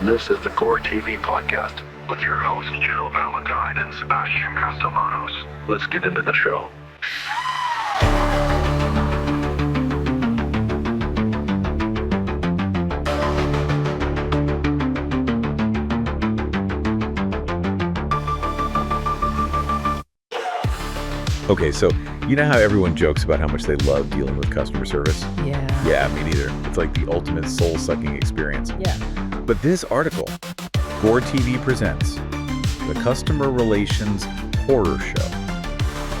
This is the GoreTV podcast with your hosts Jill Valentine and Sebastian Castellanos. Let's get into the show. Okay, so you know how everyone jokes about how much they love dealing with customer service? Yeah. Yeah, me neither. It's like the ultimate soul-sucking experience. Yeah. But this article, GoreTV presents the Customer Relations Horror Show.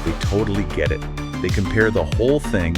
They totally get it. They compare the whole thing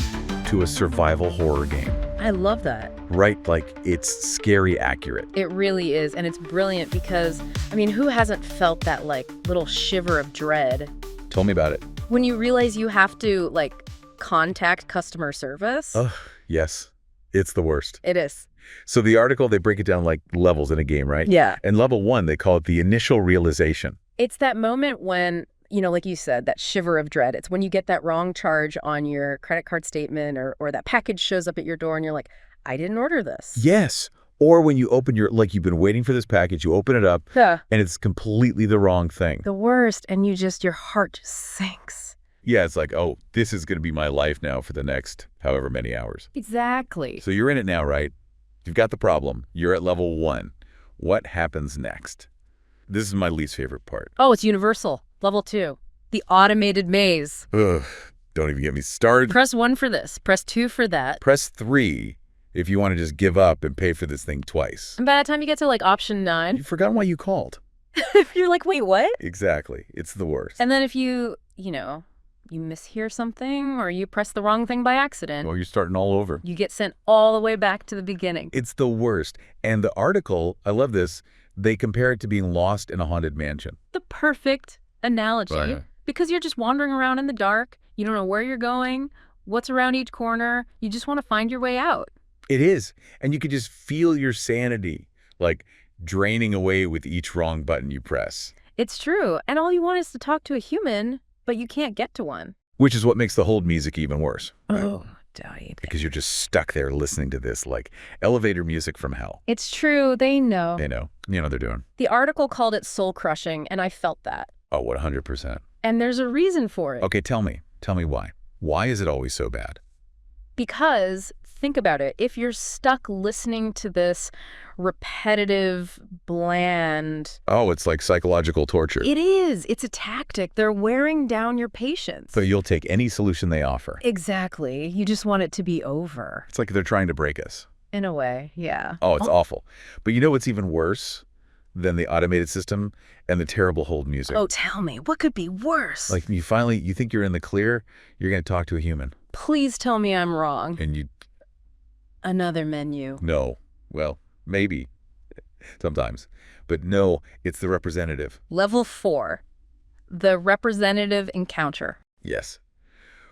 to a survival horror game. I love that. Right, like it's scary accurate. It really is, and it's brilliant because, I mean, who hasn't felt that, like, little shiver of dread? Tell me about it. When you realize you have to, like, contact customer service? Oh, yes. It's the worst. It is. So the article, they break it down like levels in a game, right? Yeah. And level 1, they call it the initial realization. It's that moment when, you know, like you said, that shiver of dread. It's when you get that wrong charge on your credit card statement or that package shows up at your door and you're like, I didn't order this. Yes. Or when you open your, like you've been waiting for this package, you open it up Yeah. and it's completely the wrong thing. The worst, and your heart just sinks. Yeah, it's like, oh, this is going to be my life now for the next however many hours. Exactly. So you're in it now, right? You've got the problem. You're at level 1. What happens next? This is my least favorite part. Oh, it's universal. Level 2. The automated maze. Ugh, don't even get me started. Press 1 for this. Press 2 for that. Press 3 if you want to just give up and pay for this thing twice. And by the time you get to, like, option 9, You've forgotten why you called. you're like, wait, what? Exactly. It's the worst. And then if you mishear something or you press the wrong thing by accident, Well, you're starting all over. you get sent all the way back to the beginning. It's the worst. And the article, I love this, they compare it to being lost in a haunted mansion. The perfect analogy. Right. Because you're just wandering around in the dark. You don't know where you're going, what's around each corner. You just want to find your way out. It is. And you could just feel your sanity, like draining away with each wrong button you press. It's true. And all you want is to talk to a human, but you can't get to one. Which is what makes the hold music even worse. Right? Oh, Daddy. Because you're just stuck there listening to this, like, elevator music from hell. It's true. They know. They know. You know what they're doing. The article called it soul-crushing, and I felt that. Oh, 100%. And there's a reason for it. Okay, tell me. Tell me why. Why is it always so bad? Because, think about it, if you're stuck listening to this repetitive, bland... Oh, it's like psychological torture. It is. It's a tactic. They're wearing down your patience. So you'll take any solution they offer. Exactly. You just want it to be over. It's like they're trying to break us. In a way, yeah. Oh, it's awful. But you know what's even worse than the automated system and the terrible hold music? Oh, tell me, what could be worse? Like you think you're in the clear, you're going to talk to a human. Please tell me I'm wrong. And you... Another menu. No. Well, maybe. Sometimes. But no, it's the representative. Level 4. The representative encounter. Yes.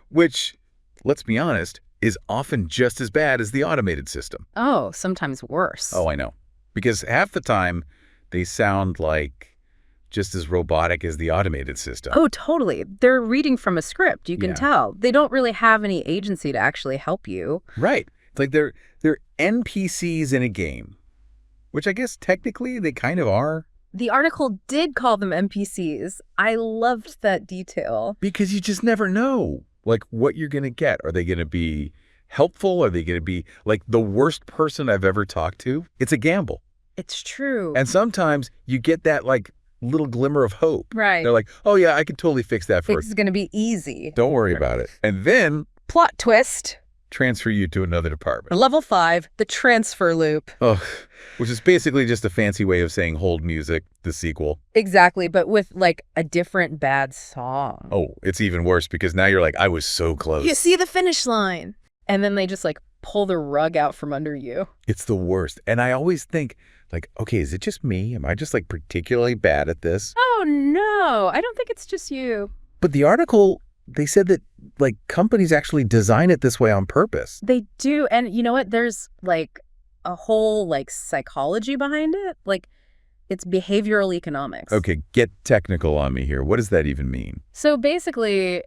Which, let's be honest, is often just as bad as the automated system. Oh, sometimes worse. Oh, I know. Because half the time, they sound like just as robotic as the automated system. Oh, totally. They're reading from a script, you can Yeah. tell. They don't really have any agency to actually help you. Right. It's like they're NPCs in a game, which I guess technically they kind of are. The article did call them NPCs. I loved that detail. Because you just never know, like, what you're going to get. Are they going to be helpful? Are they going to be, like, the worst person I've ever talked to? It's a gamble. It's true. And sometimes you get that, like, little glimmer of hope. Right. They're like, oh, yeah, I can totally fix that for It's going to be easy. Don't worry about it. And then Plot twist. transfer you to another department. Level 5, the transfer loop. Oh, which is basically just a fancy way of saying hold music, the sequel. Exactly, but with, like, a different bad song. Oh, it's even worse because now you're like, I was so close. You see the finish line. And then they just, like, pull the rug out from under you. It's the worst. And I always think, like, okay, is it just me? Am I just, like, particularly bad at this? Oh, no. I don't think it's just you. But the article, they said that, like, companies actually design it this way on purpose. They do. And you know what? There's, like, a whole, like, psychology behind it. Like, it's behavioral economics. Okay, get technical on me here. What does that even mean? So basically,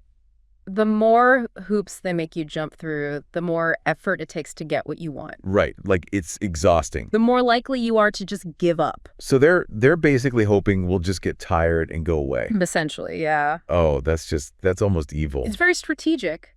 the more hoops they make you jump through, the more effort it takes to get what you want. Right. Like, it's exhausting. The more likely you are to just give up. So they're basically hoping we'll just get tired and go away. Essentially, yeah. Oh, that's almost evil. It's very strategic.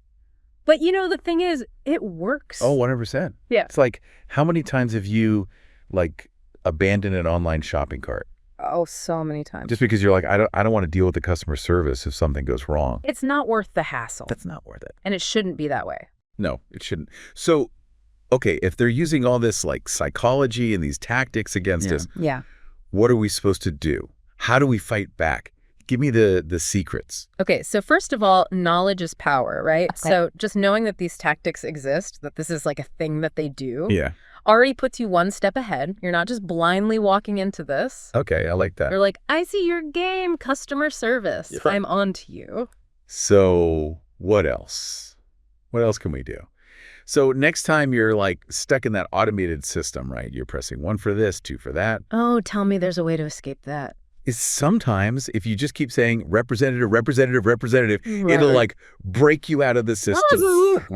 But, the thing is, it works. Oh, 100%. Yeah. It's like, how many times have you, like, abandoned an online shopping cart? Oh, so many times. Just because you're like, I don't want to deal with the customer service if something goes wrong. It's not worth the hassle. That's not worth it. And it shouldn't be that way. No, it shouldn't. So, okay, if they're using all this, like, psychology and these tactics against us, Yeah. what are we supposed to do? How do we fight back? Give me the secrets. Okay, so first of all, knowledge is power, right? Okay. So just knowing that these tactics exist, that this is like a thing that they do, Yeah. already puts you one step ahead. You're not just blindly walking into this. Okay, I like that. You're like, I see your game, customer service. Yeah. I'm on to you. So what else? What else can we do? So next time you're like stuck in that automated system, right? You're pressing 1 for this, 2 for that. Oh, tell me there's a way to escape that. Is sometimes if you just keep saying representative, Right. it'll like break you out of the system.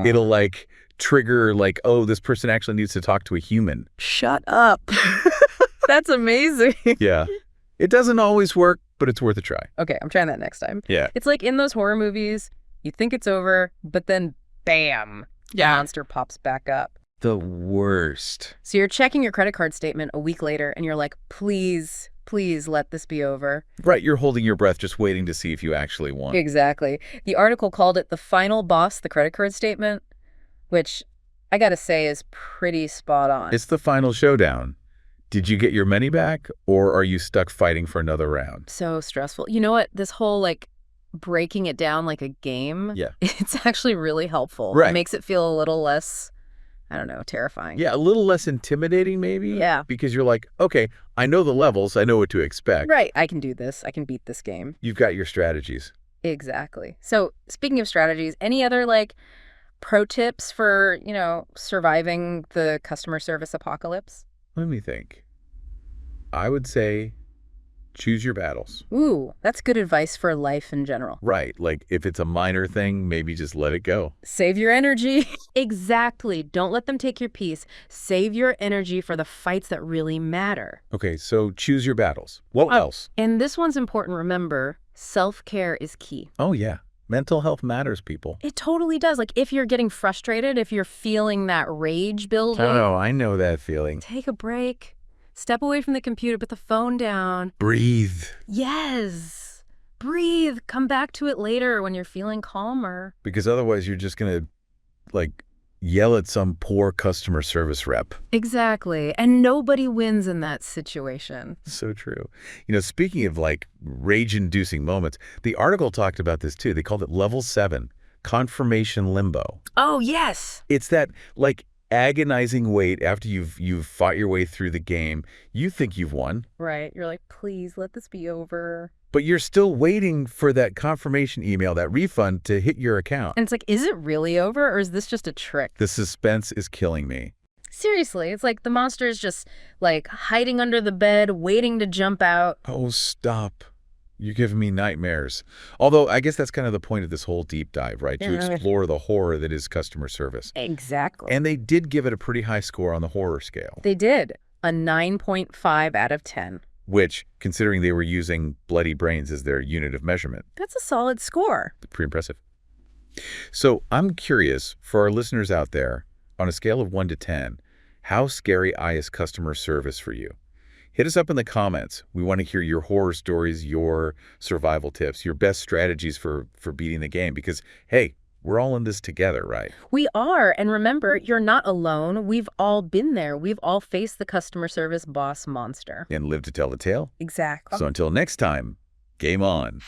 It'll like trigger like, oh, this person actually needs to talk to a human. Shut up. That's amazing. Yeah. It doesn't always work, but it's worth a try. Okay, I'm trying that next time. Yeah. It's like in those horror movies, you think it's over, but then bam, the monster pops back up. The worst. So you're checking your credit card statement a week later and you're like, please let this be over. Right. You're holding your breath, just waiting to see if you actually won. Exactly. The article called it the final boss, the credit card statement, which I got to say is pretty spot on. It's the final showdown. Did you get your money back, or are you stuck fighting for another round? So stressful. You know what? This whole like breaking it down like a game, Yeah. it's actually really helpful. Right. It makes it feel a little less, I don't know, terrifying. Yeah, a little less intimidating maybe. Yeah. Because you're like, okay, I know the levels. I know what to expect. Right. I can do this. I can beat this game. You've got your strategies. Exactly. So speaking of strategies, any other like pro tips for, surviving the customer service apocalypse? Let me think. I would say choose your battles. Ooh, that's good advice for life in general. Right. Like if it's a minor thing, maybe just let it go. Save your energy. Exactly. Don't let them take your peace. Save your energy for the fights that really matter. Okay, so choose your battles. What else? And this one's important. Remember, self-care is key. Oh, yeah. Mental health matters, people. It totally does. Like if you're getting frustrated, if you're feeling that rage building, Oh, I know that feeling. take a break. Step away from the computer, put the phone down. Breathe. Yes. Breathe. Come back to it later when you're feeling calmer. Because otherwise you're just going to, like, yell at some poor customer service rep. Exactly. And nobody wins in that situation. So true. Speaking of, like, rage-inducing moments, the article talked about this, too. They called it Level 7, Confirmation Limbo. Oh, yes. It's that, like, agonizing wait after you've fought your way through the game. You think you've won, Right. You're like, please let this be over. but you're still waiting for that confirmation email, that refund, to hit your account. And it's like, is it really over or is this just a trick? The suspense is killing me. Seriously, it's like the monster is just like hiding under the bed, waiting to jump out. Oh, stop. You're giving me nightmares. Although, I guess that's kind of the point of this whole deep dive, right? To Yeah. explore the horror that is customer service. Exactly. And they did give it a pretty high score on the horror scale, They did. A 9.5 out of 10. which, considering they were using bloody brains as their unit of measurement, That's a solid score. pretty impressive. So I'm curious, for our listeners out there, on a scale of 1 to 10, how scary is customer service for you? Hit us up in the comments. We want to hear your horror stories, your survival tips, your best strategies for beating the game. Because, hey, we're all in this together, right? We are. And remember, you're not alone. We've all been there. We've all faced the customer service boss monster. And live to tell the tale. Exactly. So until next time, game on.